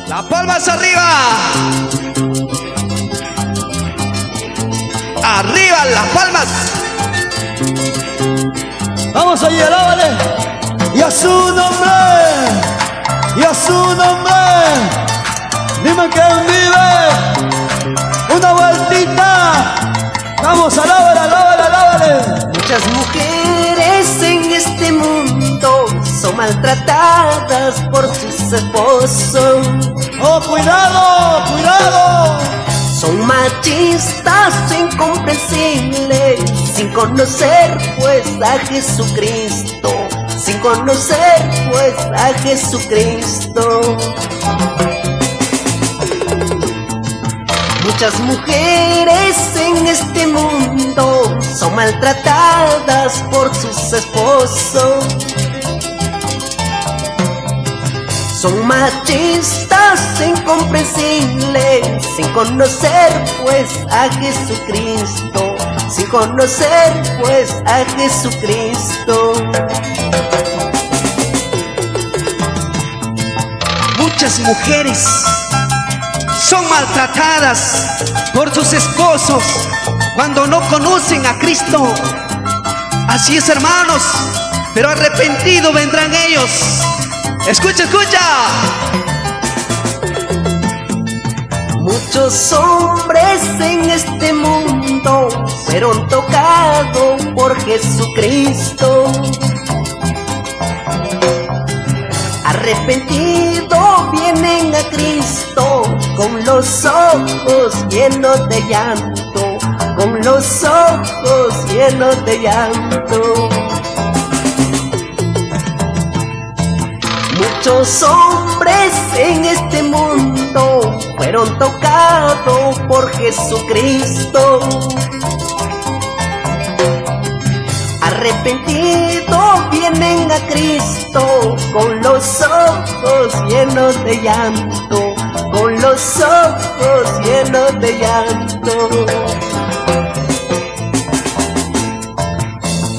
Las palmas arriba. Arriba las palmas. Vamos allí, alábale. Y a su nombre. Y a su nombre. Dime quién vive. Una vueltita. Vamos, alábale, alábale, alábale. Muchas mujeres en este mundo son maltratadas por sus esposos. Oh, cuidado, cuidado. Son machistas incomprensibles, sin conocer pues a Jesucristo, sin conocer pues a Jesucristo. Muchas mujeres en este mundo son maltratadas por sus esposos. Son machistas incomprensibles, sin conocer pues a Jesucristo, sin conocer pues a Jesucristo. Muchas mujeres son maltratadas por sus esposos cuando no conocen a Cristo. Así es, hermanos, pero arrepentidos vendrán ellos. Escucha, escucha. Muchos hombres en este mundo fueron tocados por Jesucristo. Arrepentidos vienen a Cristo con los ojos llenos de llanto, con los ojos llenos de llanto. Muchos hombres en este mundo fueron tocados por Jesucristo. Arrepentidos vienen a Cristo con los ojos llenos de llanto, con los ojos llenos de llanto.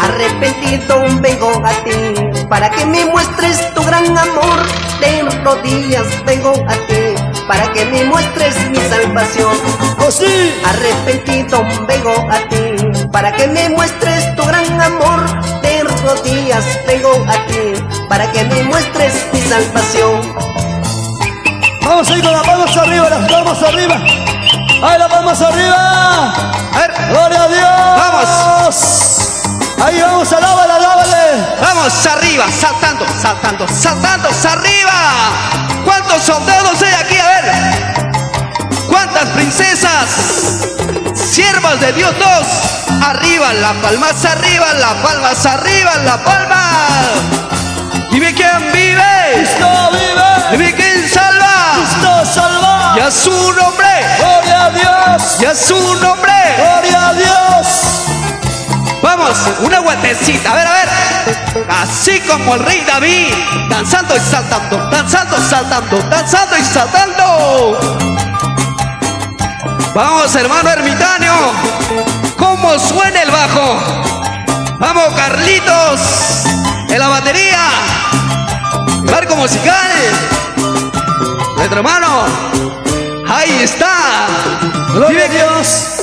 Arrepentido vengo a ti, para que me muestres tu gran amor. De rodillas vengo a ti, para que me muestres mi salvación. ¡Oh, sí! Arrepentido vengo a ti, para que me muestres tu gran amor. De rodillas vengo a ti, para que me muestres mi salvación. Vamos a ir con las palmas arriba, las palmas arriba. ¡Ay, las palmas arriba! A ver, ¡Gloria a Dios! vamos. Ahí vamos, alábale, alábale. Vamos arriba, saltando, saltando, saltando, arriba. ¿Cuántos soldados hay aquí? A ver. ¿Cuántas princesas? Siervas de Dios, dos. Arriba, las palmas arriba, las palmas arriba, la palma. Dime quién vive. Cristo vive. Dime quién salva. Cristo salva. Y a su nombre. Gloria a Dios. Y a su nombre. Gloria a Dios. Vamos, una vueltecita, a ver, a ver. Así como el rey David, danzando y saltando, danzando, saltando, danzando y saltando. Vamos, hermano ermitaño, ¿cómo suena el bajo? Vamos, Carlitos, en la batería. Marco musical. Nuestro hermano, ahí está. Gloria a Dios.